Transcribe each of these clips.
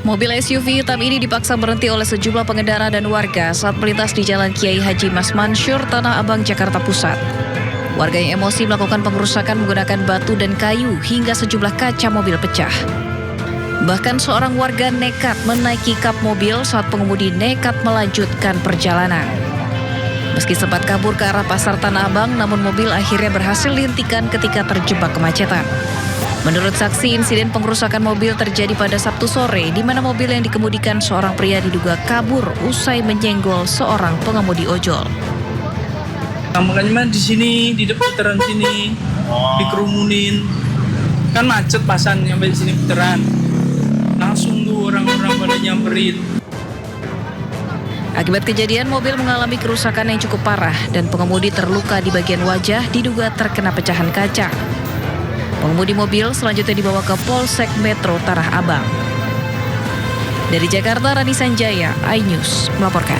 Mobil SUV hitam ini dipaksa berhenti oleh sejumlah pengendara dan warga saat melintas di Jalan Kiai Haji Mas Mansur, Tanah Abang, Jakarta Pusat. Warga yang emosi melakukan pengerusakan menggunakan batu dan kayu hingga sejumlah kaca mobil pecah. Bahkan seorang warga nekat menaiki kap mobil saat pengemudi nekat melanjutkan perjalanan. Meski sempat kabur ke arah pasar Tanah Abang, namun mobil akhirnya berhasil dihentikan ketika terjebak kemacetan. Menurut saksi, insiden pengerusakan mobil terjadi pada Sabtu sore, di mana mobil yang dikemudikan seorang pria diduga kabur usai menyenggol seorang pengemudi ojol. Makanya di sini, di depan putaran sini, dikerumunin. Kan macet pasan sampai di sini putaran. Langsung tuh orang-orang pada nyamperin. Akibat kejadian, mobil mengalami kerusakan yang cukup parah dan pengemudi terluka di bagian wajah diduga terkena pecahan kaca. Pengemudi mobil selanjutnya dibawa ke Polsek Metro Tanah Abang. Dari Jakarta, Rani Sanjaya, iNews melaporkan.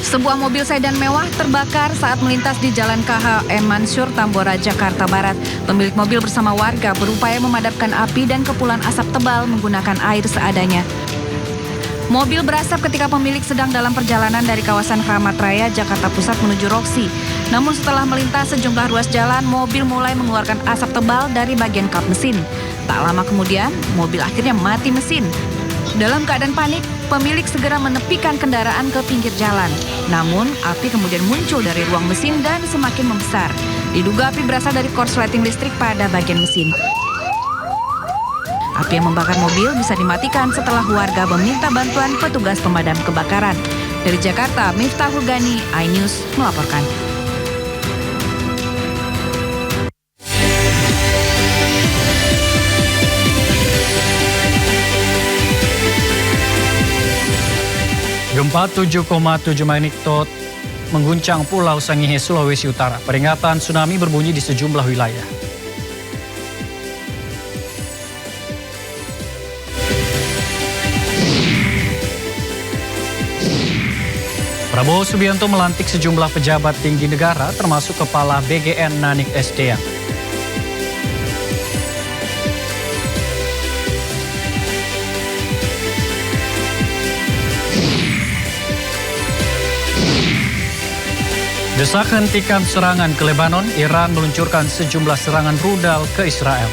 Sebuah mobil sedan mewah terbakar saat melintas di Jalan KH M. Mansur, Tambora, Jakarta Barat. Pemilik mobil bersama warga berupaya memadamkan api dan kepulan asap tebal menggunakan air seadanya. Mobil berasap ketika pemilik sedang dalam perjalanan dari kawasan Kramat Raya, Jakarta Pusat menuju Roksi. Namun setelah melintas sejumlah ruas jalan, mobil mulai mengeluarkan asap tebal dari bagian kap mesin. Tak lama kemudian, mobil akhirnya mati mesin. Dalam keadaan panik, pemilik segera menepikan kendaraan ke pinggir jalan. Namun, api kemudian muncul dari ruang mesin dan semakin membesar. Diduga api berasal dari korsleting listrik pada bagian mesin. Api yang membakar mobil bisa dimatikan setelah warga meminta bantuan petugas pemadam kebakaran. Dari Jakarta, Miftahul Gani, iNews melaporkan. Gempa 7,7 magnitudo mengguncang Pulau Sangihe, Sulawesi Utara. Peringatan tsunami berbunyi di sejumlah wilayah. Prabowo Subianto melantik sejumlah pejabat tinggi negara termasuk Kepala BGN Nanik SDM. Desak hentikan serangan ke Lebanon, Iran meluncurkan sejumlah serangan rudal ke Israel.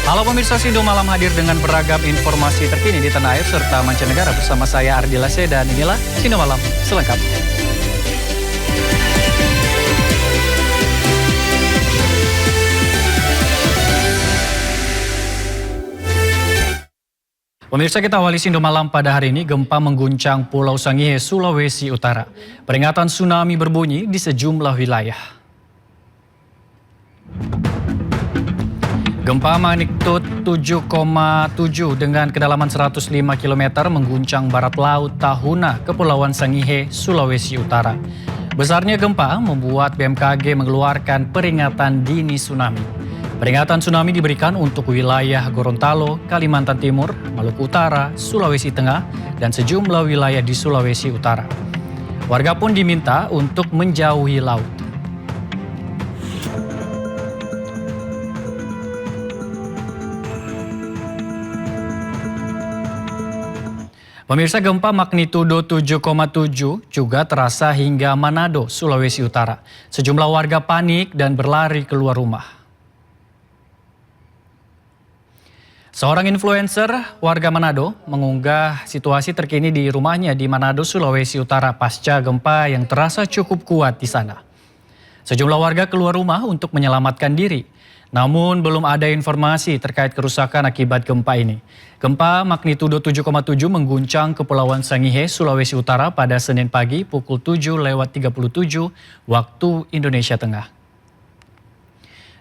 Halo pemirsa, Sindo Malam hadir dengan beragam informasi terkini di tanah air serta mancanegara bersama saya Ardila Se, dan inilah Sindo Malam selengkapnya. Pemirsa, kita awali Sindo Malam pada hari ini. Gempa mengguncang Pulau Sangihe, Sulawesi Utara. Peringatan tsunami berbunyi di sejumlah wilayah. Gempa magnitudo 7,7 dengan kedalaman 105 km mengguncang barat laut Tahuna, Kepulauan Sangihe, Sulawesi Utara. Besarnya gempa membuat BMKG mengeluarkan peringatan dini tsunami. Peringatan tsunami diberikan untuk wilayah Gorontalo, Kalimantan Timur, Maluku Utara, Sulawesi Tengah, dan sejumlah wilayah di Sulawesi Utara. Warga pun diminta untuk menjauhi laut. Pemirsa, gempa magnitudo 7,7 juga terasa hingga Manado, Sulawesi Utara. Sejumlah warga panik dan berlari keluar rumah. Seorang influencer warga Manado mengunggah situasi terkini di rumahnya di Manado, Sulawesi Utara pasca gempa yang terasa cukup kuat di sana. Sejumlah warga keluar rumah untuk menyelamatkan diri. Namun belum ada informasi terkait kerusakan akibat gempa ini. Gempa magnitudo 7,7 mengguncang Kepulauan Sangihe, Sulawesi Utara pada Senin pagi pukul 7.37 waktu Indonesia Tengah.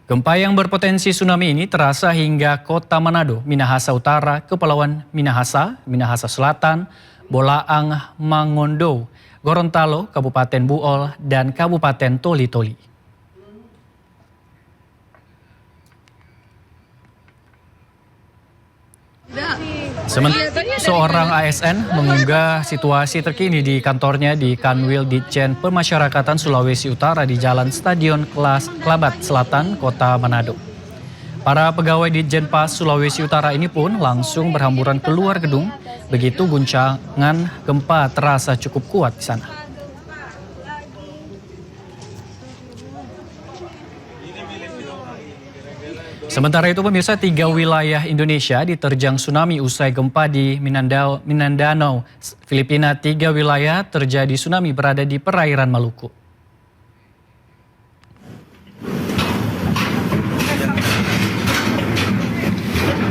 Gempa yang berpotensi tsunami ini terasa hingga kota Manado, Minahasa Utara, Kepulauan Minahasa, Minahasa Selatan, Bolaang Mangondo, Gorontalo, Kabupaten Buol, dan Kabupaten Toli-Toli. Seorang ASN mengunggah situasi terkini di kantornya di Kanwil Ditjen Pemasyarakatan Sulawesi Utara di Jalan Stadion Klabat Selatan, Kota Manado. Para pegawai Ditjen Pas Sulawesi Utara ini pun langsung berhamburan keluar gedung, begitu guncangan gempa terasa cukup kuat di sana. Sementara itu pemirsa, 3 wilayah Indonesia diterjang tsunami usai gempa di Mindanao, Filipina. 3 wilayah terjadi tsunami berada di perairan Maluku.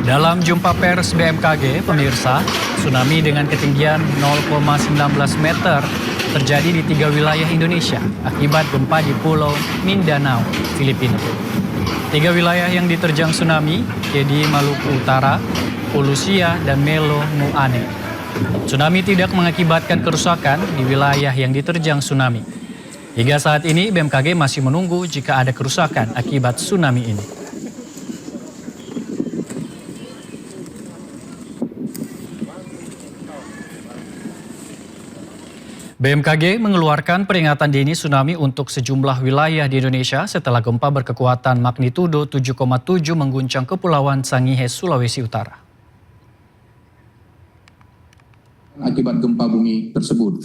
Dalam jumpa pers BMKG, pemirsa, tsunami dengan ketinggian 0,19 meter terjadi di 3 wilayah Indonesia akibat gempa di Pulau Mindanao, Filipina. 3 wilayah yang diterjang tsunami, yaitu Maluku Utara, Polusia, dan Melo Nuane. Tsunami tidak mengakibatkan kerusakan di wilayah yang diterjang tsunami. Hingga saat ini BMKG masih menunggu jika ada kerusakan akibat tsunami ini. BMKG mengeluarkan peringatan dini tsunami untuk sejumlah wilayah di Indonesia setelah gempa berkekuatan magnitudo 7,7 mengguncang Kepulauan Sangihe, Sulawesi Utara. Akibat gempa bumi tersebut.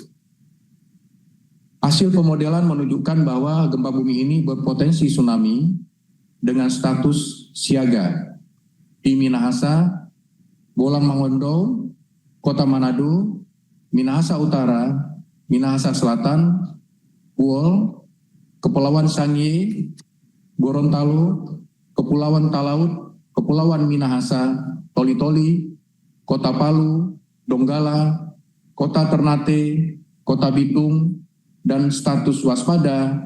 Hasil pemodelan menunjukkan bahwa gempa bumi ini berpotensi tsunami dengan status siaga di Minahasa, Bolang Mangondo, Kota Manado, Minahasa Utara, Minahasa Selatan, Buol, Kepulauan Sangihe, Gorontalo, Kepulauan Talaut, Kepulauan Minahasa, Toli-Toli, Kota Palu, Donggala, Kota Ternate, Kota Bitung, dan status waspada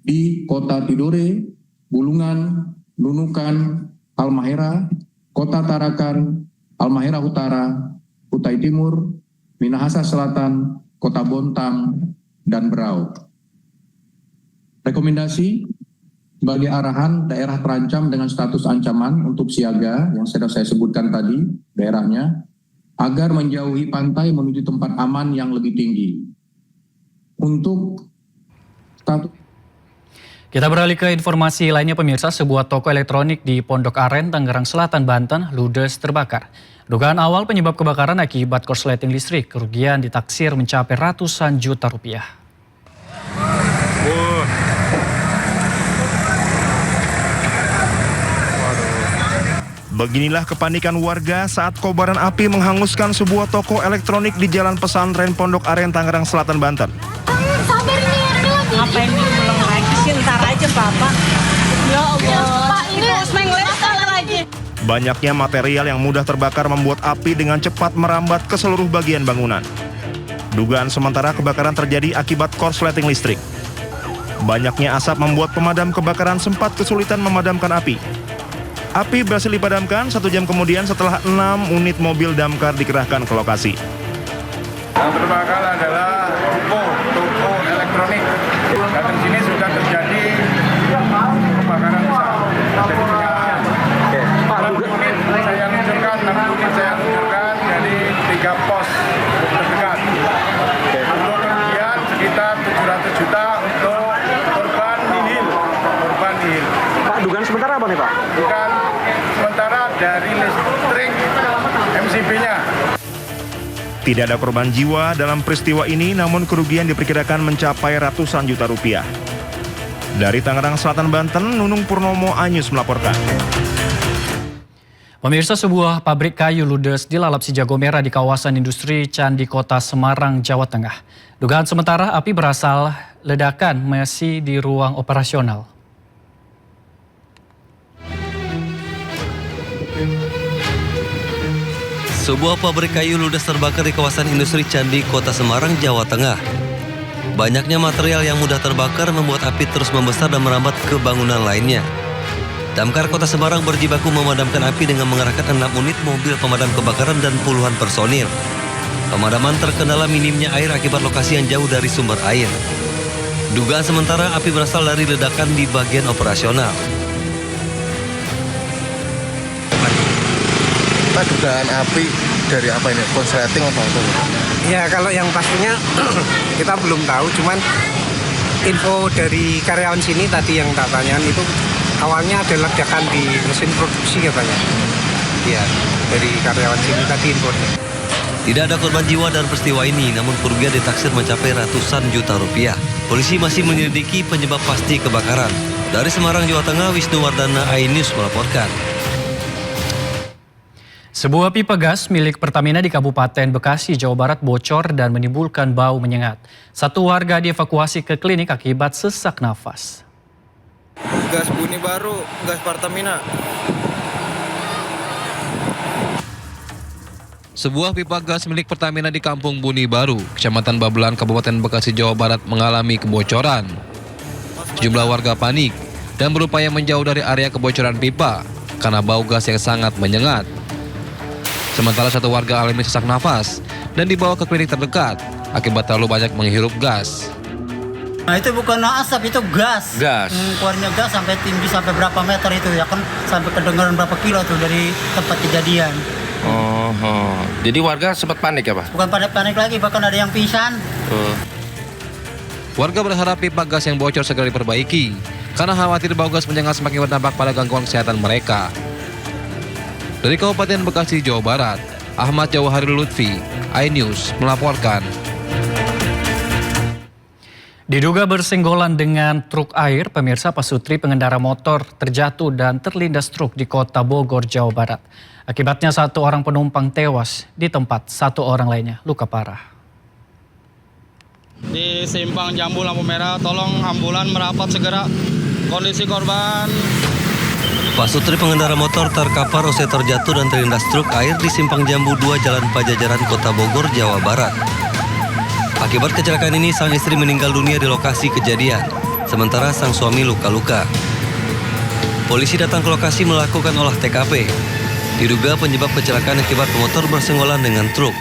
di Kota Tidore, Bulungan, Nunukan, Halmahera, Kota Tarakan, Halmahera Utara, Kutai Timur, Minahasa Selatan, Kota Bontang, dan Berau. Rekomendasi sebagai arahan daerah terancam dengan status ancaman untuk siaga yang sudah saya sebutkan tadi daerahnya, agar menjauhi pantai menuju tempat aman yang lebih tinggi. Untuk status. Kita beralih ke informasi lainnya pemirsa, sebuah toko elektronik di Pondok Aren, Tangerang Selatan, Banten, ludes terbakar. Dugaan awal penyebab kebakaran akibat korsleting listrik, kerugian ditaksir mencapai ratusan juta rupiah. Beginilah kepanikan warga saat kobaran api menghanguskan sebuah toko elektronik di Jalan Pesantren Pondok Aren, Tangerang Selatan, Banten. Sabar ini lagi. Ngapain diulang lagi sih? Ntar aja Papa. Ya Allah. Pak, ini lagi. Banyaknya material yang mudah terbakar membuat api dengan cepat merambat ke seluruh bagian bangunan. Dugaan sementara kebakaran terjadi akibat korsleting listrik. Banyaknya asap membuat pemadam kebakaran sempat kesulitan memadamkan api. Api berhasil dipadamkan 1 jam kemudian setelah 6 unit mobil damkar dikerahkan ke lokasi. Yang terbakar adalah toko elektronik. Dan di sini sudah terjadi kebakaran besar. Saya luncurkan dari 3 pos terdekat. Untuk kerugian sekitar 700 juta untuk korban nihil. Pak, dugaan sementara apa nih Pak? Dugaan sementara dari listrik MCB-nya. Tidak ada korban jiwa dalam peristiwa ini, namun kerugian diperkirakan mencapai ratusan juta rupiah. Dari Tangerang Selatan, Banten, Nunung Purnomo, Anyus melaporkan. Pemirsa, sebuah pabrik kayu ludes dilalap si jago merah di kawasan industri Candi Kota Semarang, Jawa Tengah. Dugaan sementara api berasal ledakan masih di ruang operasional. Sebuah pabrik kayu ludes terbakar di kawasan industri Candi Kota Semarang, Jawa Tengah. Banyaknya material yang mudah terbakar membuat api terus membesar dan merambat ke bangunan lainnya. Damkar Kota Semarang berjibaku memadamkan api dengan mengerahkan 6 unit mobil pemadam kebakaran dan puluhan personil. Pemadaman terkendala minimnya air akibat lokasi yang jauh dari sumber air. Dugaan sementara api berasal dari ledakan di bagian operasional. Pak, dugaan api dari apa ini? Konsleting atau apa? Ya kalau yang pastinya kita belum tahu, cuman info dari karyawan sini tadi yang tak tanyain itu awalnya ada ledakan di mesin produksi katanya. Ya, dari karyawan sini tadi infonya. Tidak ada korban jiwa dalam peristiwa ini, namun kerugian ditaksir mencapai ratusan juta rupiah. Polisi masih menyelidiki penyebab pasti kebakaran. Dari Semarang, Jawa Tengah, Wisnu Wardana, iNews melaporkan. Sebuah pipa gas milik Pertamina di Kabupaten Bekasi, Jawa Barat bocor dan menimbulkan bau menyengat. Satu warga dievakuasi ke klinik akibat sesak nafas. Gas Buni Baru, gas Pertamina. Sebuah pipa gas milik Pertamina di Kampung Buni Baru, Kecamatan Babelan, Kabupaten Bekasi, Jawa Barat mengalami kebocoran. Sejumlah warga panik dan berupaya menjauh dari area kebocoran pipa karena bau gas yang sangat menyengat. Sementara satu warga alami sesak nafas dan dibawa ke klinik terdekat akibat terlalu banyak menghirup gas. Nah itu bukan asap, itu gas. Gas. Keluarnya gas sampai tinggi sampai berapa meter itu ya kan, sampai kedengaran berapa kilo tuh dari tempat kejadian. Jadi warga sempat panik ya Pak? Bukan panik lagi, bahkan ada yang pingsan. Warga berharap pipa gas yang bocor segera diperbaiki karena khawatir bau gas menyengat semakin berdampak pada gangguan kesehatan mereka. Dari Kabupaten Bekasi, Jawa Barat, Ahmad Jawahari Lutfi, iNews melaporkan. Diduga bersenggolan dengan truk air, pemirsa, pasutri pengendara motor terjatuh dan terlindas truk di Kota Bogor, Jawa Barat. Akibatnya satu orang penumpang tewas di tempat, satu orang lainnya luka parah. Di simpang Jambu lampu merah, tolong ambulan merapat segera. Kondisi korban. Pasutri pengendara motor terkapar usai terjatuh dan terlindas truk air di simpang Jambu 2 Jalan Pajajaran, Kota Bogor, Jawa Barat. Akibat kecelakaan ini, sang istri meninggal dunia di lokasi kejadian, sementara sang suami luka-luka. Polisi datang ke lokasi melakukan olah TKP. Diduga penyebab kecelakaan akibat motor bersenggolan dengan truk.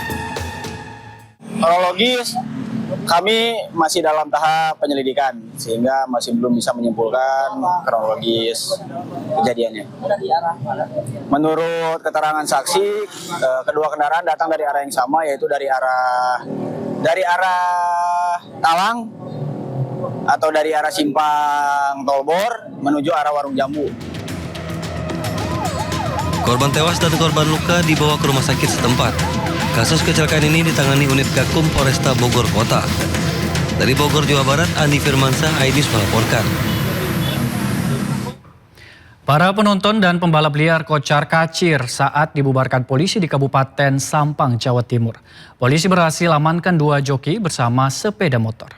Kronologis, kami masih dalam tahap penyelidikan, sehingga masih belum bisa menyimpulkan kronologis kejadiannya. Menurut keterangan saksi, kedua kendaraan datang dari arah yang sama, yaitu dari arah Talang atau dari arah Simpang Tolbor menuju arah Warung Jambu. Korban tewas dan korban luka dibawa ke rumah sakit setempat. Kasus kecelakaan ini ditangani unit Gakum Polresta Bogor Kota. Dari Bogor, Jawa Barat, Andi Firmansyah, iNews melaporkan. Para penonton dan pembalap liar kocar kacir saat dibubarkan polisi di Kabupaten Sampang, Jawa Timur. Polisi berhasil amankan 2 joki bersama sepeda motor.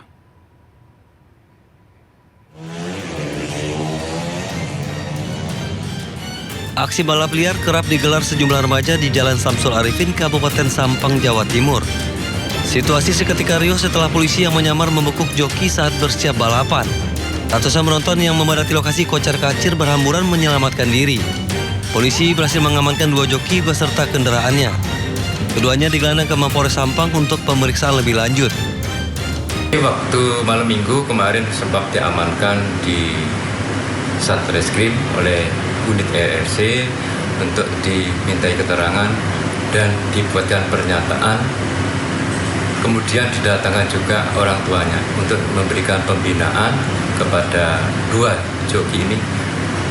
Aksi balap liar kerap digelar sejumlah remaja di Jalan Samsul Arifin, Kabupaten Sampang, Jawa Timur. Situasi seketika riuh setelah polisi yang menyamar membekuk joki saat bersiap balapan. Ratusan penonton yang memadati lokasi kocar-kacir berhamburan menyelamatkan diri. Polisi berhasil mengamankan 2 joki beserta kendaraannya. Keduanya digelandang ke Mapolres Sampang untuk pemeriksaan lebih lanjut. Waktu malam minggu kemarin sempat diamankan di Satreskrim oleh unit ERC untuk dimintai keterangan dan dibuatkan pernyataan. Kemudian didatangkan juga orang tuanya untuk memberikan pembinaan kepada 2 joki ini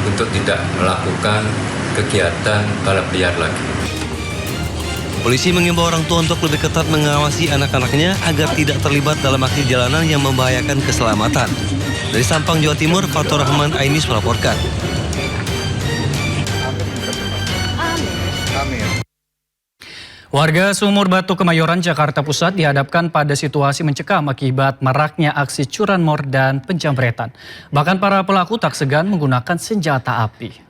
untuk tidak melakukan kegiatan balap liar lagi. Polisi mengimbau orang tua untuk lebih ketat mengawasi anak-anaknya agar tidak terlibat dalam aksi jalanan yang membahayakan keselamatan. Dari Sampang, Jawa Timur, Fatur Rahman, iNews melaporkan. Warga Sumur Batu, Kemayoran, Jakarta Pusat dihadapkan pada situasi mencekam akibat maraknya aksi curanmor dan penjamretan. Bahkan para pelaku tak segan menggunakan senjata api.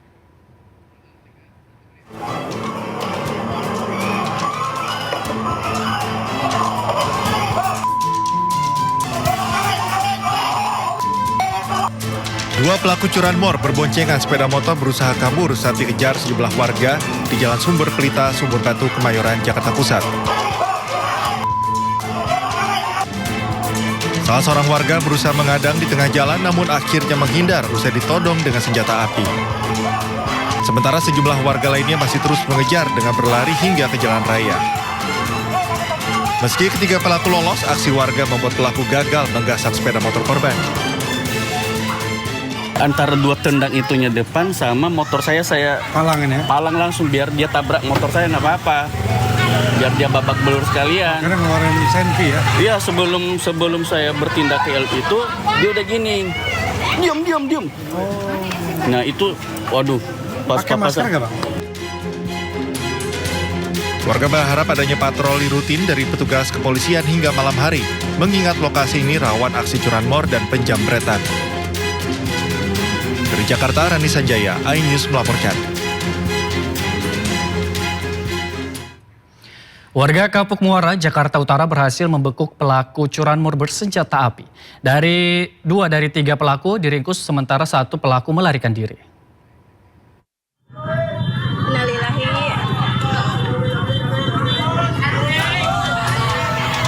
Dua pelaku curanmor berboncengan sepeda motor berusaha kabur saat dikejar sejumlah warga di Jalan Sumber Pelita, Sumur Batu, Kemayoran, Jakarta Pusat. Salah seorang warga berusaha mengadang di tengah jalan namun akhirnya menghindar usai ditodong dengan senjata api. Sementara sejumlah warga lainnya masih terus mengejar dengan berlari hingga ke jalan raya. Meski ketiga pelaku lolos, aksi warga membuat pelaku gagal menggasak sepeda motor korban. Antara dua tendang itunya depan sama motor saya palangin ya? Palang langsung biar dia tabrak motor saya nggak apa-apa. Biar dia babak belur sekalian. Karena ngeluarin senpi ya? Iya, sebelum saya bertindak ke itu, dia udah gini. Diam. Nah itu, waduh. Pakai masker nggak, Bang? Warga berharap adanya patroli rutin dari petugas kepolisian hingga malam hari, mengingat lokasi ini rawan aksi curanmor dan penjamretan. Dari Jakarta, Rani Sanjaya, iNews melaporkan. Warga Kapuk Muara, Jakarta Utara berhasil membekuk pelaku curanmor bersenjata api. Dua dari 3 pelaku diringkus, sementara 1 pelaku melarikan diri.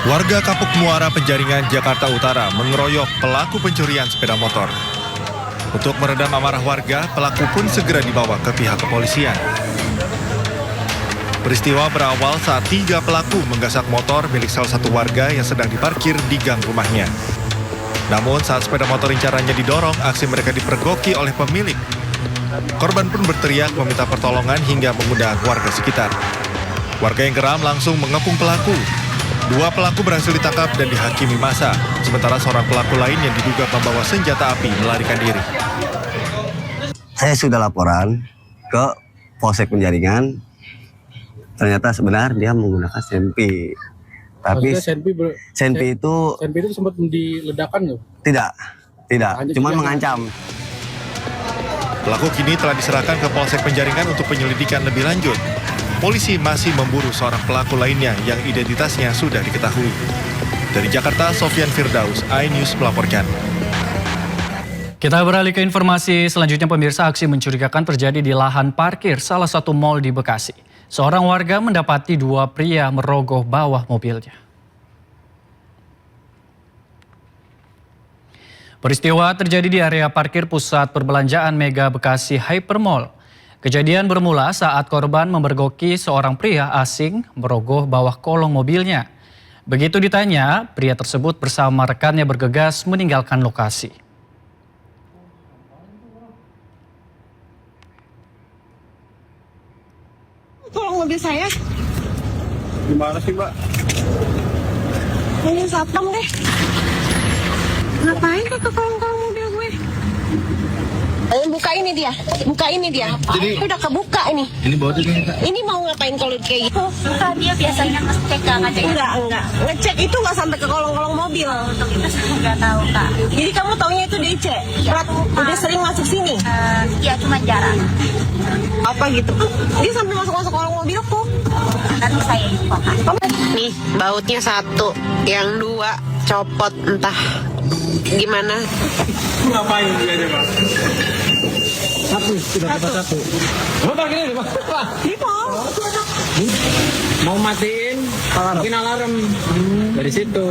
Warga Kapuk Muara, Penjaringan, Jakarta Utara mengeroyok pelaku pencurian sepeda motor. Untuk meredam amarah warga, pelaku pun segera dibawa ke pihak kepolisian. Peristiwa berawal saat 3 pelaku menggasak motor milik salah satu warga yang sedang diparkir di gang rumahnya. Namun saat sepeda motor incarannya didorong, aksi mereka dipergoki oleh pemilik. Korban pun berteriak meminta pertolongan hingga mengundang warga sekitar. Warga yang geram langsung mengepung pelaku. 2 pelaku berhasil ditangkap dan dihakimi massa, sementara seorang pelaku lain yang diduga membawa senjata api melarikan diri. Saya sudah laporan ke Polsek Penjaringan, ternyata sebenarnya dia menggunakan senpi. Tapi senpi itu sempat diledakkan nggak? Tidak, cuma mengancam. Pelaku kini telah diserahkan ke Polsek Penjaringan untuk penyelidikan lebih lanjut. Polisi masih memburu seorang pelaku lainnya yang identitasnya sudah diketahui. Dari Jakarta, Sofyan Firdaus, iNews melaporkan. Kita beralih ke informasi selanjutnya, pemirsa. Aksi mencurigakan terjadi di lahan parkir salah satu mal di Bekasi. Seorang warga mendapati 2 pria merogoh bawah mobilnya. Peristiwa terjadi di area parkir pusat perbelanjaan Mega Bekasi Hypermall. Kejadian bermula saat korban memergoki seorang pria asing merogoh bawah kolong mobilnya. Begitu ditanya, pria tersebut bersama rekannya bergegas meninggalkan lokasi. Tolong mobil saya. Gimana sih, Mbak? Ini satpam deh. Ngapain tuh ke kolong-kolong mobil gue? Buka ini dia. Jadi, udah kebuka ini. Ini bawa tuh ini mau ngapain kalau kayak gitu? Suka dia biasanya ngecek enggak. Ngecek itu nggak sampai ke kolong-kolong mobil. Untuk itu saya nggak tahu, Kak. Jadi kamu taunya itu DC? Iya. Udah sering masuk sini? Iya, cuma jarang. Apa gitu? Dia sampai masuk kolong mobilku. Nanti saya info, Kak. Nih, bautnya 1, yang 2 copot entah gimana. Ngapain dia aja, Pak? 1, sudah dapat 1. Oh, parkirnya di bawah. Di bawah. Mau matiin, mungkin alarm. Dari situ.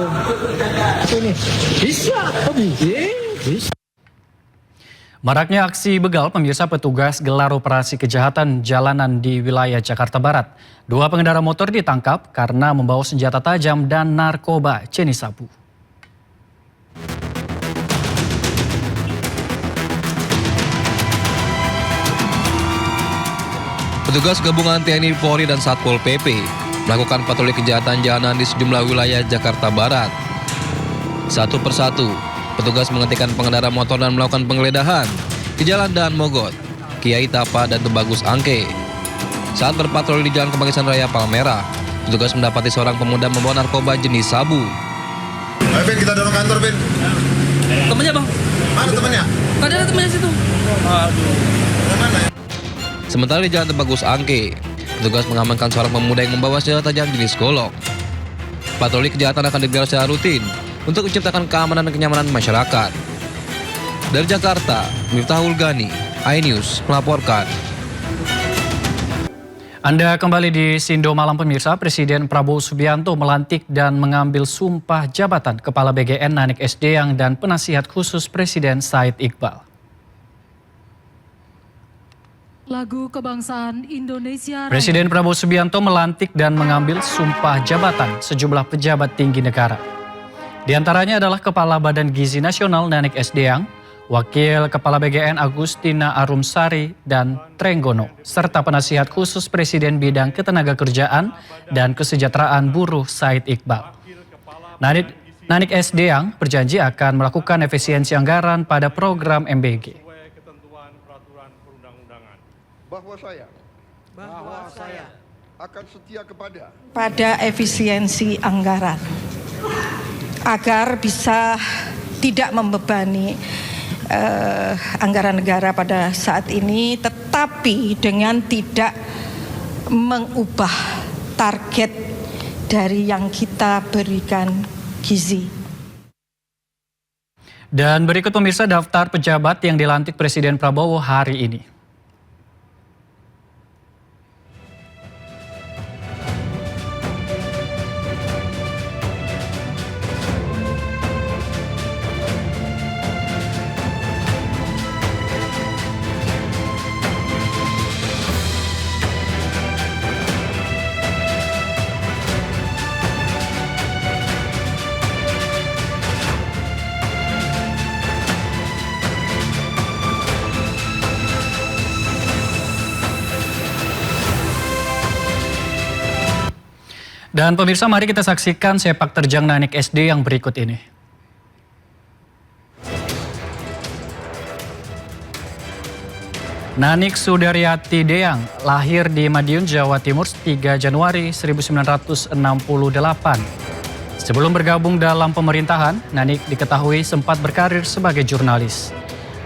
Ini. Bisa. Oh, bisa. Maraknya aksi begal, pemirsa, petugas gelar operasi kejahatan jalanan di wilayah Jakarta Barat. 2 pengendara motor ditangkap karena membawa senjata tajam dan narkoba jenis sabu. Petugas gabungan TNI Polri dan Satpol PP melakukan patroli kejahatan jalanan di sejumlah wilayah Jakarta Barat. Satu persatu, petugas menghentikan pengendara motor dan melakukan penggeledahan di Jalan Daan Mogot, Kiai Tapa, dan Tubagus Angke. Saat berpatroli di Jalan Kemanggisan Raya Palmerah, petugas mendapati seorang pemuda membawa narkoba jenis sabu. Ayo, Ben, kita dorong kantor, Ben. Temennya, Bang. Mana temennya? Tadi ada temennya situ. Aduh. Mana ya? Sementara di Jalan Tubagus Angke, petugas mengamankan seorang pemuda yang membawa senjata tajam jenis golok. Patroli kejahatan akan digelar secara rutin untuk menciptakan keamanan dan kenyamanan masyarakat. Dari Jakarta, Miftahul Gani, iNews melaporkan. Anda kembali di Sindo Malam pemirsa. Presiden Prabowo Subianto melantik dan mengambil sumpah jabatan Kepala BGN Nanik S. Deyang dan Penasihat Khusus Presiden Said Iqbal. Lagu Kebangsaan Indonesia. Presiden Prabowo Subianto melantik dan mengambil sumpah jabatan sejumlah pejabat tinggi negara. Di antaranya adalah Kepala Badan Gizi Nasional Nanik S. Deyang, Wakil Kepala BGN Agustina Arumsari dan Trenggono, serta Penasihat Khusus Presiden Bidang Ketenagakerjaan dan Kesejahteraan Buruh Said Iqbal. Nanik S. Deyang berjanji akan melakukan efisiensi anggaran pada program MBG. Bahwa saya akan setia pada efisiensi anggaran agar bisa tidak membebani anggaran negara pada saat ini, tetapi dengan tidak mengubah target dari yang kita berikan gizi. Dan berikut pemirsa daftar pejabat yang dilantik Presiden Prabowo hari ini. Dan pemirsa, mari kita saksikan sepak terjang Nanik SD yang berikut ini. Nanik Sudaryati Deyang lahir di Madiun, Jawa Timur 3 Januari 1968. Sebelum bergabung dalam pemerintahan, Nanik diketahui sempat berkarir sebagai jurnalis.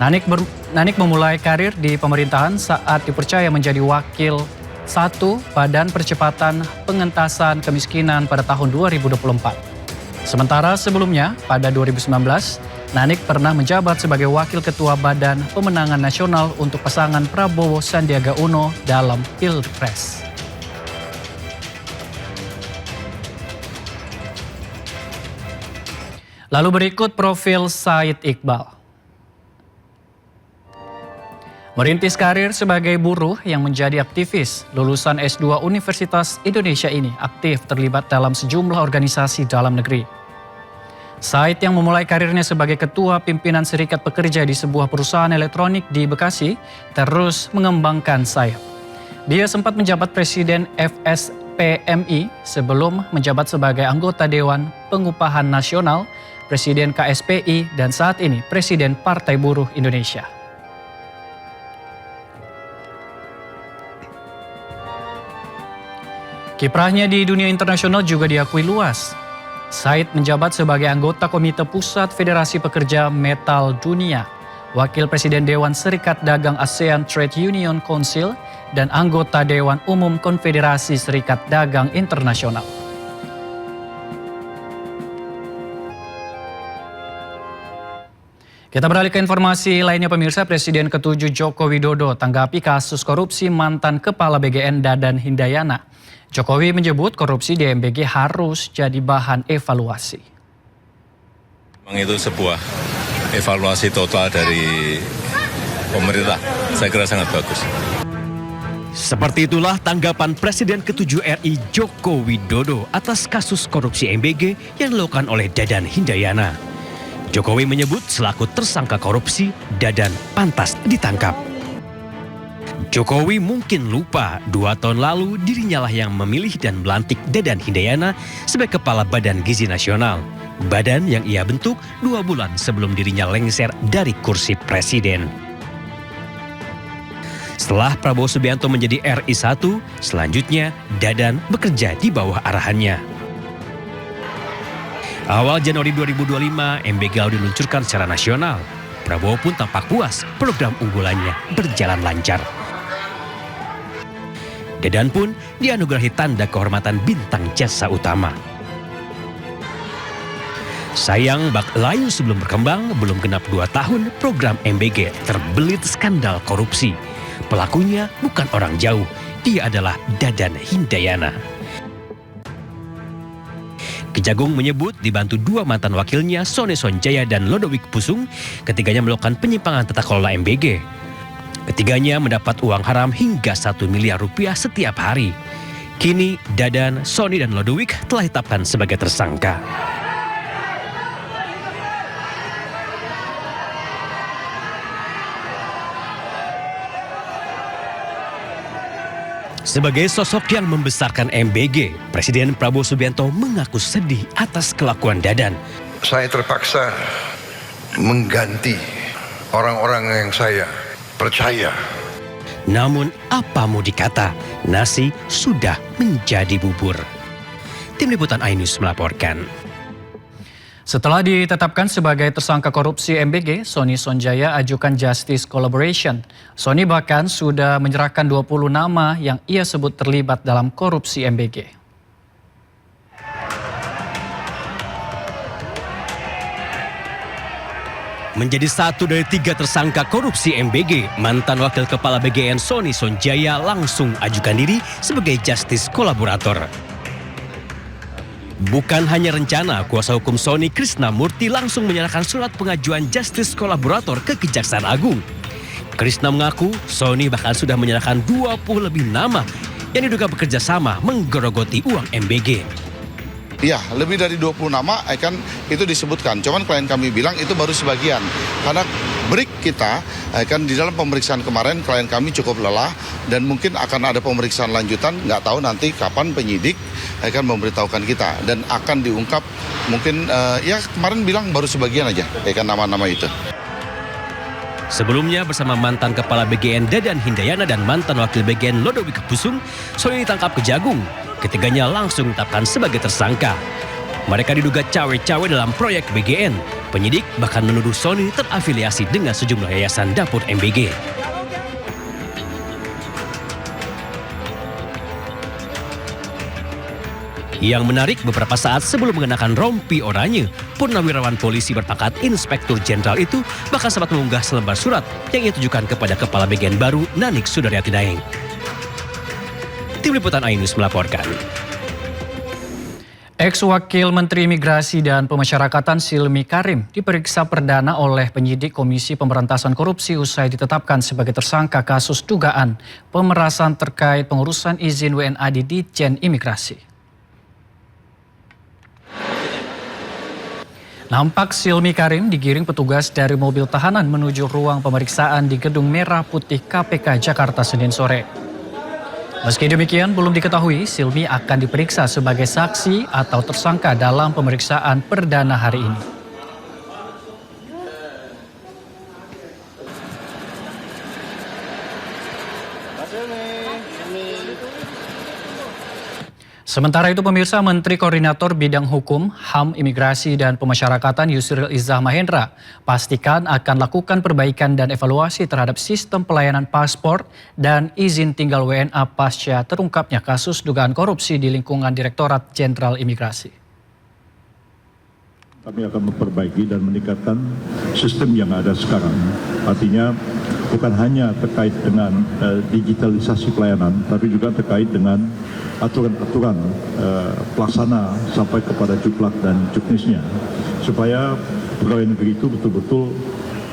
Nanik memulai karir di pemerintahan saat dipercaya menjadi wakil 1 Badan Percepatan Pengentasan Kemiskinan pada tahun 2024. Sementara sebelumnya, pada 2019, Nanik pernah menjabat sebagai Wakil Ketua Badan Pemenangan Nasional untuk pasangan Prabowo Sandiaga Uno dalam Pilpres. Lalu berikut profil Said Iqbal. Merintis karir sebagai buruh yang menjadi aktivis, lulusan S2 Universitas Indonesia ini aktif terlibat dalam sejumlah organisasi dalam negeri. Said yang memulai karirnya sebagai ketua pimpinan serikat pekerja di sebuah perusahaan elektronik di Bekasi, terus mengembangkan sayap. Dia sempat menjabat Presiden FSPMI sebelum menjabat sebagai anggota Dewan Pengupahan Nasional, Presiden KSPI, dan saat ini Presiden Partai Buruh Indonesia. Kiprahnya di dunia internasional juga diakui luas. Said menjabat sebagai anggota Komite Pusat Federasi Pekerja Metal Dunia, Wakil Presiden Dewan Serikat Dagang ASEAN Trade Union Council, dan anggota Dewan Umum Konfederasi Serikat Dagang Internasional. Kita beralih ke informasi lainnya pemirsa. Presiden ke-7 Joko Widodo tanggapi kasus korupsi mantan Kepala BGN Dadan Hindayana. Jokowi menyebut korupsi di MBG harus jadi bahan evaluasi. Memang itu sebuah evaluasi total dari pemerintah. Saya kira sangat bagus. Seperti itulah tanggapan Presiden ke-7 RI Joko Widodo atas kasus korupsi MBG yang dilakukan oleh Dadan Hindayana. Jokowi menyebut selaku tersangka korupsi, Dadan pantas ditangkap. Jokowi mungkin lupa 2 tahun lalu dirinya lah yang memilih dan melantik Dadan Hindayana sebagai Kepala Badan Gizi Nasional. Badan yang ia bentuk 2 bulan sebelum dirinya lengser dari kursi presiden. Setelah Prabowo Subianto menjadi RI 1, selanjutnya Dadan bekerja di bawah arahannya. Awal Januari 2025, MBG diluncurkan secara nasional. Prabowo pun tampak puas program unggulannya berjalan lancar. Dadan pun dianugerahi tanda kehormatan bintang jasa utama. Sayang bak layu sebelum berkembang, belum genap 2 tahun program MBG terbelit skandal korupsi. Pelakunya bukan orang jauh, dia adalah Dadan Hindayana. Kejagung menyebut dibantu dua mantan wakilnya Sony Sonjaya dan Lodowik Pusung, ketiganya melakukan penyimpangan tata kelola MBG. Ketiganya mendapat uang haram hingga 1 miliar rupiah setiap hari. Kini Dadan, Sony dan Lodowik telah ditetapkan sebagai tersangka. Sebagai sosok yang membesarkan MBG, Presiden Prabowo Subianto mengaku sedih atas kelakuan Dadan. Saya terpaksa mengganti orang-orang yang saya percaya. Namun apa mau dikata, nasi sudah menjadi bubur. Tim Liputan iNews melaporkan. Setelah ditetapkan sebagai tersangka korupsi MBG, Sony Sonjaya ajukan Justice Collaboration. Sony bahkan sudah menyerahkan 20 nama yang ia sebut terlibat dalam korupsi MBG. Menjadi satu dari 3 tersangka korupsi MBG, mantan Wakil Kepala BGN Sony Sonjaya langsung ajukan diri sebagai Justice Collaborator. Bukan hanya rencana, kuasa hukum Sony Krisnamurti langsung menyerahkan surat pengajuan Justice Collaborator ke Kejaksaan Agung. Krisna mengaku Sony bahkan sudah menyerahkan 20 lebih nama yang diduga bekerja sama menggerogoti uang MBG. Ya, lebih dari 20 nama itu disebutkan. Cuman klien kami bilang itu baru sebagian. Karena break kita di dalam pemeriksaan kemarin klien kami cukup lelah dan mungkin akan ada pemeriksaan lanjutan, nggak tahu nanti kapan penyidik akan memberitahukan kita dan akan diungkap mungkin ya kemarin bilang baru sebagian aja nama-nama itu. Sebelumnya bersama mantan Kepala BGN Dadan Hindayana dan mantan Wakil BGN Lodowik Pusung, Sony ditangkap Kejagung. Ketiganya langsung ditetapkan sebagai tersangka. Mereka diduga cawe-cawe dalam proyek BGN. Penyidik bahkan menuduh Sony terafiliasi dengan sejumlah yayasan dapur MBG. Yang menarik, beberapa saat sebelum mengenakan rompi oranye, Purnawirawan polisi berpangkat Inspektur Jenderal itu bahkan sempat mengunggah selembar surat yang ia tujukan kepada Kepala BGN baru Nanik Sudaryati Daeng. Tim Liputan iNews melaporkan. Ex-Wakil Menteri Imigrasi dan Pemasyarakatan Silmi Karim diperiksa perdana oleh penyidik Komisi Pemberantasan Korupsi usai ditetapkan sebagai tersangka kasus dugaan pemerasan terkait pengurusan izin WNA di Ditjen Imigrasi. Nampak Silmi Karim digiring petugas dari mobil tahanan menuju ruang pemeriksaan di Gedung Merah Putih KPK Jakarta Senin sore. Meski demikian, belum diketahui Silmi akan diperiksa sebagai saksi atau tersangka dalam pemeriksaan perdana hari ini. Sementara itu pemirsa, Menteri Koordinator Bidang Hukum, HAM, Imigrasi dan Pemasyarakatan Yusril Izzah Mahendra pastikan akan lakukan perbaikan dan evaluasi terhadap sistem pelayanan paspor dan izin tinggal WNA pasca terungkapnya kasus dugaan korupsi di lingkungan Direktorat Jenderal Imigrasi. Kami akan memperbaiki dan meningkatkan sistem yang ada sekarang. Artinya bukan hanya terkait dengan digitalisasi pelayanan, tapi juga terkait dengan aturan-aturan pelaksana sampai kepada juklak dan juknisnya. Supaya pegawai negeri itu betul-betul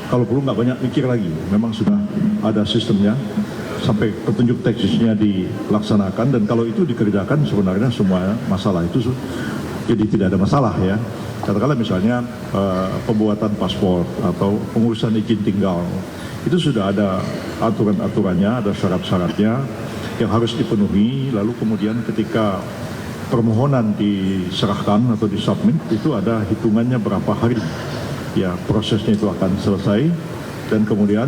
kalau perlu nggak banyak mikir lagi. Memang sudah ada sistemnya sampai petunjuk teknisnya dilaksanakan dan kalau itu dikerjakan sebenarnya semua masalah itu jadi tidak ada masalah ya. Katakanlah misalnya pembuatan paspor atau pengurusan izin tinggal, itu sudah ada aturan-aturannya, ada syarat-syaratnya yang harus dipenuhi, lalu kemudian ketika permohonan diserahkan atau disubmit, itu ada hitungannya berapa hari. Ya, prosesnya itu akan selesai, dan kemudian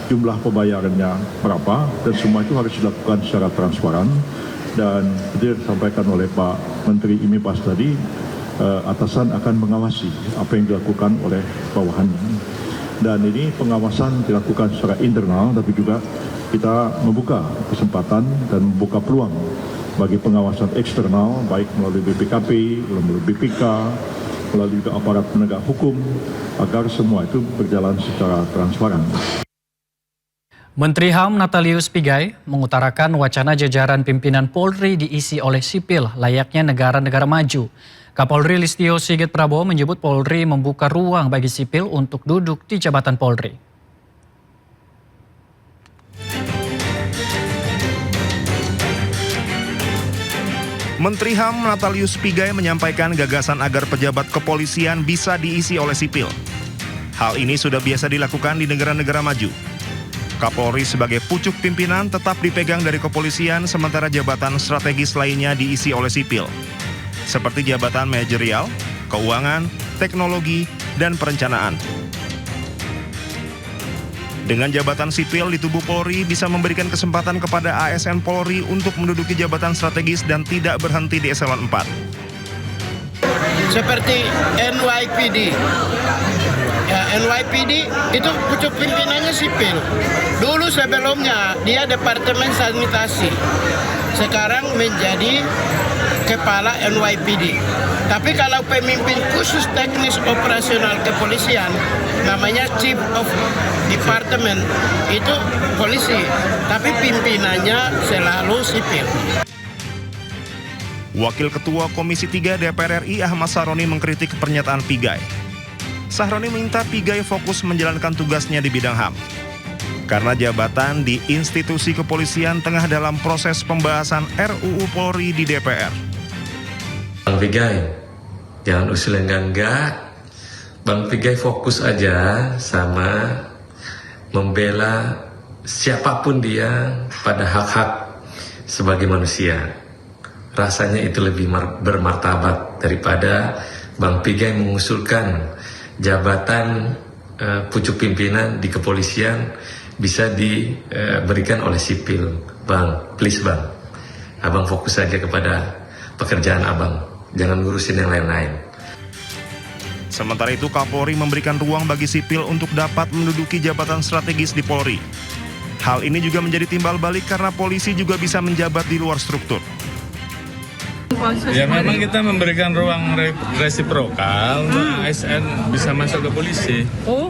jumlah pembayarannya berapa, dan semua itu harus dilakukan secara transparan, dan seperti disampaikan oleh Pak Menteri IMIPAS tadi, atasan akan mengawasi apa yang dilakukan oleh bawahannya. Dan ini pengawasan dilakukan secara internal, tapi juga kita membuka kesempatan dan membuka peluang bagi pengawasan eksternal, baik melalui BPKP, melalui BPK, melalui juga aparat penegak hukum, agar semua itu berjalan secara transparan. Menteri HAM Natalius Pigai mengutarakan wacana jajaran pimpinan Polri diisi oleh sipil layaknya negara-negara maju. Kapolri Listio Sigit Prabowo menyebut Polri membuka ruang bagi sipil untuk duduk di jabatan Polri. Menteri HAM Natalius Pigai menyampaikan gagasan agar pejabat kepolisian bisa diisi oleh sipil. Hal ini sudah biasa dilakukan di negara-negara maju. Kapolri sebagai pucuk pimpinan tetap dipegang dari kepolisian, sementara jabatan strategis lainnya diisi oleh sipil, seperti jabatan manajerial, keuangan, teknologi, dan perencanaan. Dengan jabatan sipil di tubuh Polri bisa memberikan kesempatan kepada ASN Polri untuk menduduki jabatan strategis dan tidak berhenti di eselon 4. Seperti NYPD. Ya, NYPD itu pucuk pimpinannya sipil. Dulu sebelumnya dia Departemen Sanitasi. Sekarang menjadi kepala NYPD. Tapi kalau pemimpin khusus teknis operasional kepolisian, namanya Chief of Department, itu polisi. Tapi pimpinannya selalu sipil. Wakil Ketua Komisi 3 DPR RI Ahmad Sahroni mengkritik pernyataan Pigai. Sahroni minta Pigai fokus menjalankan tugasnya di bidang HAM. Karena jabatan di institusi kepolisian tengah dalam proses pembahasan RUU Polri di DPR. Bang Pigai, jangan usul yang enggak. Bang Pigai fokus aja sama membela siapapun dia pada hak-hak sebagai manusia. Rasanya itu lebih bermartabat daripada Bang Pigai mengusulkan jabatan pucuk pimpinan di kepolisian bisa diberikan oleh sipil. Bang, please Bang, Abang fokus saja kepada pekerjaan Abang, jangan ngurusin yang lain-lain. Sementara itu Kapolri memberikan ruang bagi sipil untuk dapat menduduki jabatan strategis di Polri. Hal ini juga menjadi timbal balik karena polisi juga bisa menjabat di luar struktur. Ya memang kita memberikan ruang resiprokal untuk ASN bisa masuk ke polisi. Oh,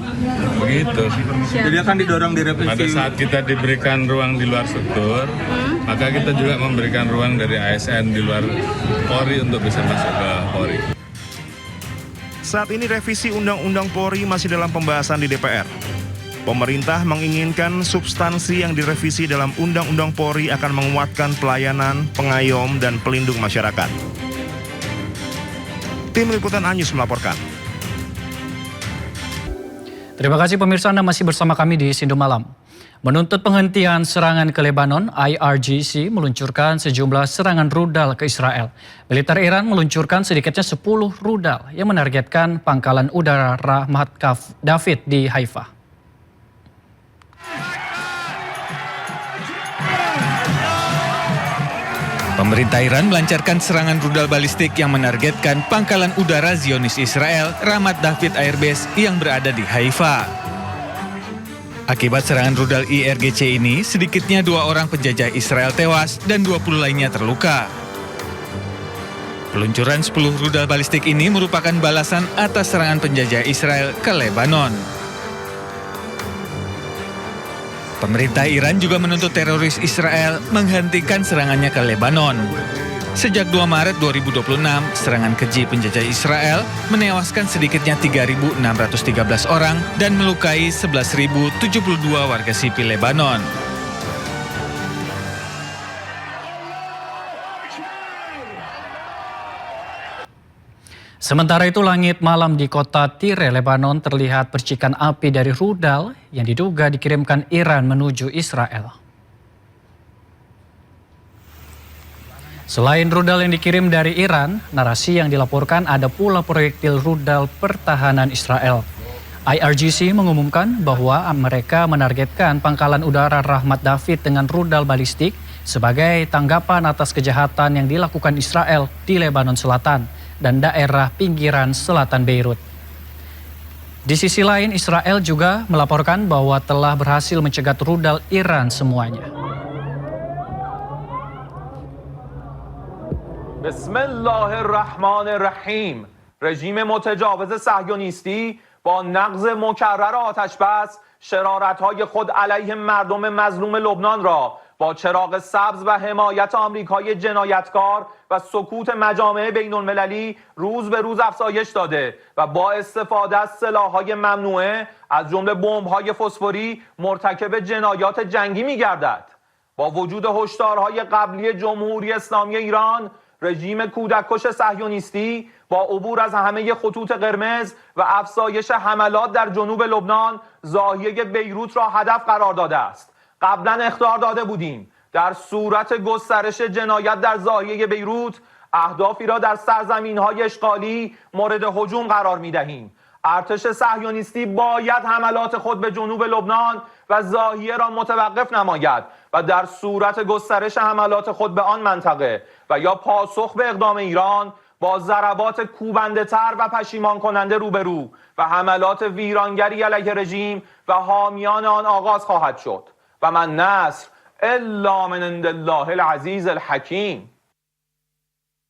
begitu. Jadi akan didorong direvisi. Pada saat kita diberikan ruang di luar struktur, maka kita juga memberikan ruang dari ASN di luar Polri untuk bisa masuk ke Polri. Saat ini revisi Undang-Undang Polri masih dalam pembahasan di DPR. Pemerintah menginginkan substansi yang direvisi dalam Undang-Undang Polri akan menguatkan pelayanan, pengayom, dan pelindung masyarakat. Tim Liputan Anyus melaporkan. Terima kasih pemirsa, Anda masih bersama kami di Sindo Malam. Menuntut penghentian serangan ke Lebanon, IRGC meluncurkan sejumlah serangan rudal ke Israel. Militer Iran meluncurkan sedikitnya 10 rudal yang menargetkan pangkalan udara Rahmat David di Haifa. Pemerintah Iran melancarkan serangan rudal balistik yang menargetkan pangkalan udara Zionis Israel, Ramat David Air Base yang berada di Haifa. Akibat serangan rudal IRGC ini, sedikitnya 2 orang penjajah Israel tewas dan 20 lainnya terluka. Peluncuran 10 rudal balistik ini merupakan balasan atas serangan penjajah Israel ke Lebanon. Pemerintah Iran juga menuntut teroris Israel menghentikan serangannya ke Lebanon. Sejak 2 Maret 2026, serangan keji penjajah Israel menewaskan sedikitnya 3.613 orang dan melukai 11.072 warga sipil Lebanon. Sementara itu, langit malam di kota Tire, Lebanon terlihat percikan api dari rudal yang diduga dikirimkan Iran menuju Israel. Selain rudal yang dikirim dari Iran, narasi yang dilaporkan ada pula proyektil rudal pertahanan Israel. IRGC mengumumkan bahwa mereka menargetkan pangkalan udara Rahmat David dengan rudal balistik sebagai tanggapan atas kejahatan yang dilakukan Israel di Lebanon Selatan dan daerah pinggiran selatan Beirut. Di sisi lain, Israel juga melaporkan bahwa telah berhasil mencegat rudal Iran semuanya. Bismillahirrahmanirrahim. رژیم متجاوز صهیونیستی با نقض مکرر آتش بس شرارت‌های خود علیه مردم مظلوم لبنان را با چراغ سبز و حمایت آمریکای جنایتکار و سکوت مجامع بین‌المللی روز به روز افزایش داده و با استفاده از سلاح‌های ممنوعه از جمله بمب‌های فسفوری مرتکب جنایات جنگی می‌گردد. با وجود هشدارهای قبلی جمهوری اسلامی ایران، رژیم کودککش صهیونیستی با عبور از همه خطوط قرمز و افزایش حملات در جنوب لبنان زاهیه بیروت را هدف قرار داده است. قبلا اخطار داده بودیم در صورت گسترش جنایت در زاهیه بیروت اهدافی را در سرزمین‌های اشغالی مورد هجوم قرار می‌دهیم. ارتش صهیونیستی باید حملات خود به جنوب لبنان و زاهیه را متوقف نماید و در صورت گسترش حملات خود به آن منطقه و یا پاسخ به اقدام ایران با ضربات کوبنده‌تر و پشیمان کننده روبرو و حملات ویرانگری علیه رژیم و حامیان آن آغاز خواهد شد و من نصر الا من عند الله العزیز الحکیم.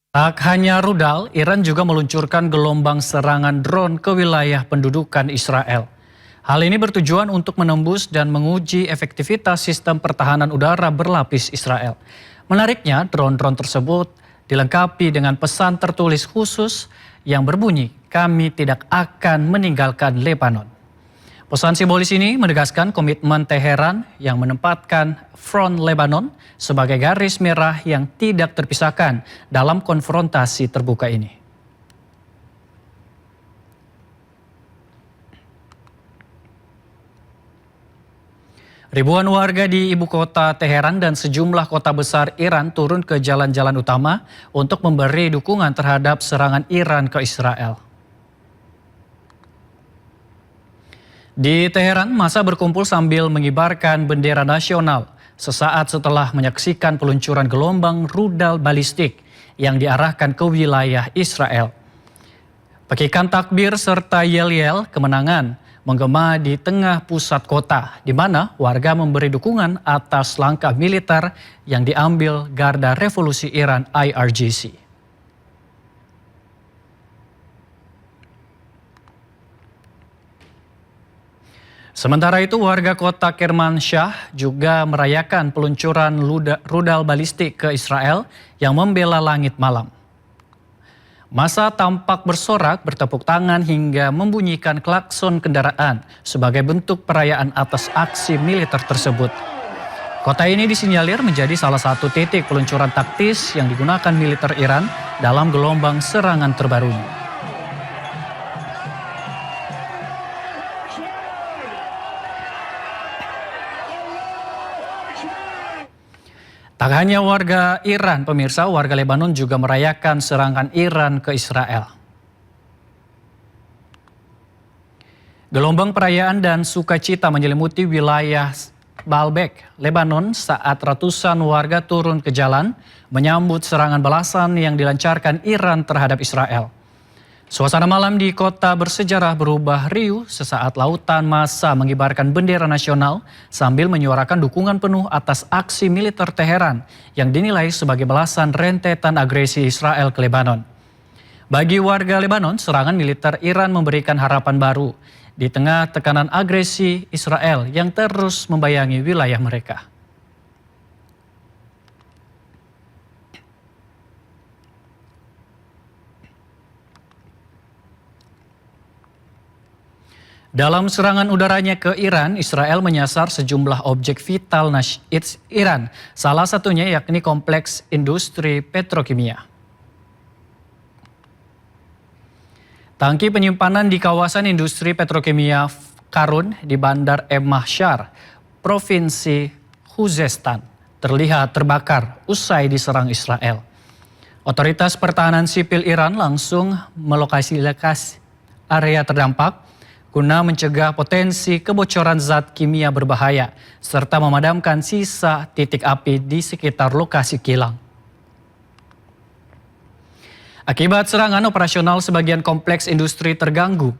Tak hanya rudal, Iran juga meluncurkan gelombang serangan drone ke wilayah pendudukan Israel. Hal ini bertujuan untuk menembus dan menguji efektivitas sistem pertahanan udara berlapis Israel. Menariknya, drone-drone tersebut dilengkapi dengan pesan tertulis khusus yang berbunyi, "Kami tidak akan meninggalkan Lebanon." Pesan simbolis ini menegaskan komitmen Teheran yang menempatkan front Lebanon sebagai garis merah yang tidak terpisahkan dalam konfrontasi terbuka ini. Ribuan warga di ibu kota Teheran dan sejumlah kota besar Iran turun ke jalan-jalan utama untuk memberi dukungan terhadap serangan Iran ke Israel. Di Teheran, massa berkumpul sambil mengibarkan bendera nasional sesaat setelah menyaksikan peluncuran gelombang rudal balistik yang diarahkan ke wilayah Israel. Pekikan takbir serta yel-yel kemenangan menggema di tengah pusat kota, di mana warga memberi dukungan atas langkah militer yang diambil Garda Revolusi Iran IRGC. Sementara itu, warga kota Kermanshah juga merayakan peluncuran rudal balistik ke Israel yang membela langit malam. Massa tampak bersorak, bertepuk tangan hingga membunyikan klakson kendaraan sebagai bentuk perayaan atas aksi militer tersebut. Kota ini disinyalir menjadi salah satu titik peluncuran taktis yang digunakan militer Iran dalam gelombang serangan terbarunya. Tak hanya warga Iran, pemirsa, warga Lebanon juga merayakan serangan Iran ke Israel. Gelombang perayaan dan sukacita menyelimuti wilayah Baalbek, Lebanon saat ratusan warga turun ke jalan menyambut serangan balasan yang dilancarkan Iran terhadap Israel. Suasana malam di kota bersejarah berubah riuh sesaat lautan massa mengibarkan bendera nasional sambil menyuarakan dukungan penuh atas aksi militer Teheran yang dinilai sebagai balasan rentetan agresi Israel ke Lebanon. Bagi warga Lebanon, serangan militer Iran memberikan harapan baru di tengah tekanan agresi Israel yang terus membayangi wilayah mereka. Dalam serangan udaranya ke Iran, Israel menyasar sejumlah objek vital Iran, salah satunya yakni kompleks industri petrokimia. Tangki penyimpanan di kawasan industri petrokimia Karun di Bandar Shar, Provinsi Khuzestan, terlihat terbakar usai diserang Israel. Otoritas Pertahanan Sipil Iran langsung melokasi area terdampak guna mencegah potensi kebocoran zat kimia berbahaya serta memadamkan sisa titik api di sekitar lokasi kilang. Akibat serangan, operasional sebagian kompleks industri terganggu.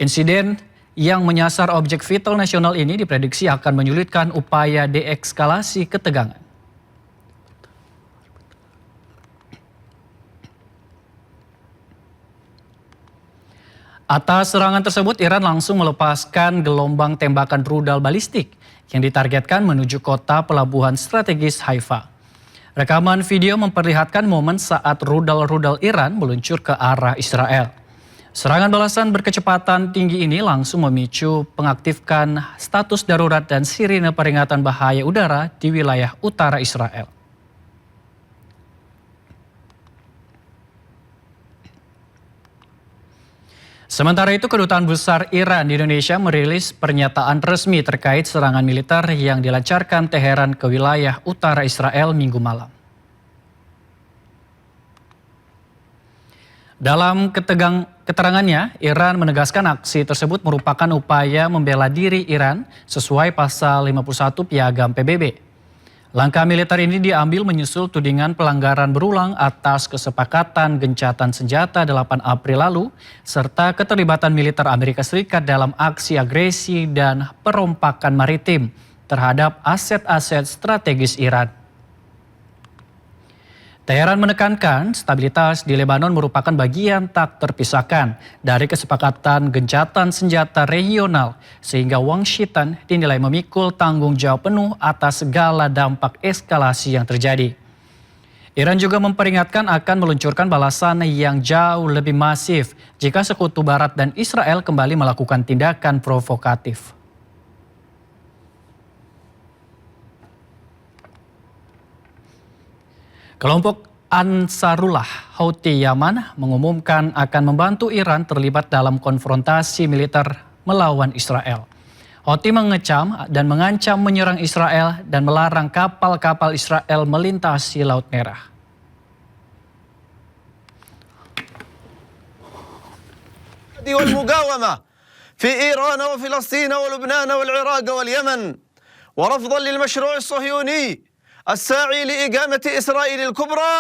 Insiden yang menyasar objek vital nasional ini diprediksi akan menyulitkan upaya deeskalasi ketegangan. Atas serangan tersebut, Iran langsung melepaskan gelombang tembakan rudal balistik yang ditargetkan menuju kota pelabuhan strategis Haifa. Rekaman video memperlihatkan momen saat rudal-rudal Iran meluncur ke arah Israel. Serangan balasan berkecepatan tinggi ini langsung memicu pengaktifkan status darurat dan sirine peringatan bahaya udara di wilayah utara Israel. Sementara itu, Kedutaan Besar Iran di Indonesia merilis pernyataan resmi terkait serangan militer yang dilancarkan Teheran ke wilayah utara Israel Minggu malam. Dalam keterangannya, Iran menegaskan aksi tersebut merupakan upaya membela diri Iran sesuai pasal 51 Piagam PBB. Langkah militer ini diambil menyusul tudingan pelanggaran berulang atas kesepakatan gencatan senjata 8 April lalu, serta keterlibatan militer Amerika Serikat dalam aksi agresi dan perompakan maritim terhadap aset-aset strategis Iran. Teheran menekankan stabilitas di Lebanon merupakan bagian tak terpisahkan dari kesepakatan gencatan senjata regional, sehingga Washington dinilai memikul tanggung jawab penuh atas segala dampak eskalasi yang terjadi. Iran juga memperingatkan akan meluncurkan balasan yang jauh lebih masif jika Sekutu Barat dan Israel kembali melakukan tindakan provokatif. Kelompok Ansarullah Houthi Yaman mengumumkan akan membantu Iran terlibat dalam konfrontasi militer melawan Israel. Houthi mengecam dan mengancam menyerang Israel dan melarang kapal-kapal Israel melintasi Laut Merah. والمقاومة في إيران وفلسطين ولبنان والعراق واليمن ورفضا للمشروع الصهيوني الساعي لإقامة إسرائيل الكبرى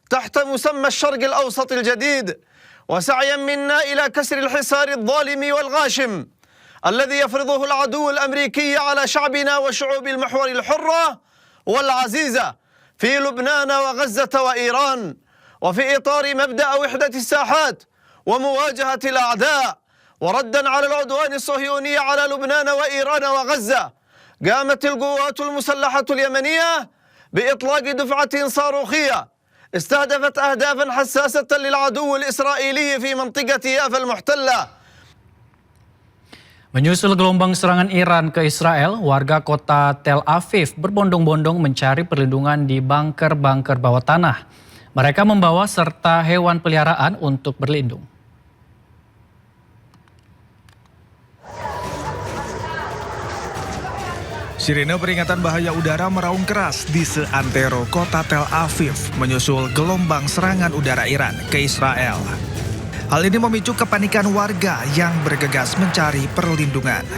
تحت مسمى الشرق الأوسط الجديد، وسعيا منا إلى كسر الحصار الظالم والغاشم الذي يفرضه العدو الأمريكي على شعبنا وشعوب المحور الحرة والعزيزة في لبنان وغزة وإيران، وفي إطار مبدأ وحدة الساحات ومواجهة الأعداء وردا على العدوان الصهيوني على لبنان وإيران وغزة، قامت القوات المسلحة اليمنية بإطلاق دفعة صاروخية استهدفت أهدافا حساسة للعدو الإسرائيلي في منطقة يافا المحتلة. Menyusul gelombang serangan Iran ke Israel, warga kota Tel Aviv berbondong-bondong mencari perlindungan di bunker-bunker bawah tanah. Mereka membawa serta hewan peliharaan untuk berlindung. Sirine peringatan bahaya udara meraung keras di seantero kota Tel Aviv menyusul gelombang serangan udara Iran ke Israel. Hal ini memicu kepanikan warga yang bergegas mencari perlindungan.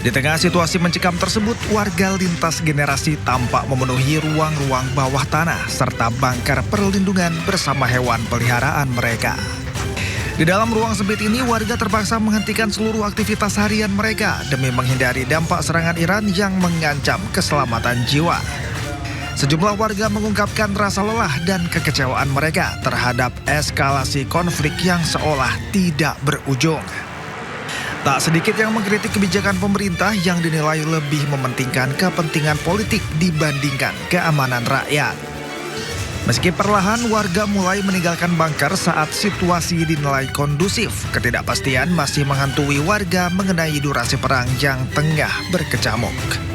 Di tengah situasi mencekam tersebut, warga lintas generasi tampak memenuhi ruang-ruang bawah tanah serta bunker perlindungan bersama hewan peliharaan mereka. Di dalam ruang sempit ini, warga terpaksa menghentikan seluruh aktivitas harian mereka demi menghindari dampak serangan Iran yang mengancam keselamatan jiwa. Sejumlah warga mengungkapkan rasa lelah dan kekecewaan mereka terhadap eskalasi konflik yang seolah tidak berujung. Tak sedikit yang mengkritik kebijakan pemerintah yang dinilai lebih mementingkan kepentingan politik dibandingkan keamanan rakyat. Meski perlahan warga mulai meninggalkan bunker saat situasi dinilai kondusif, ketidakpastian masih menghantui warga mengenai durasi perang yang tengah berkecamuk.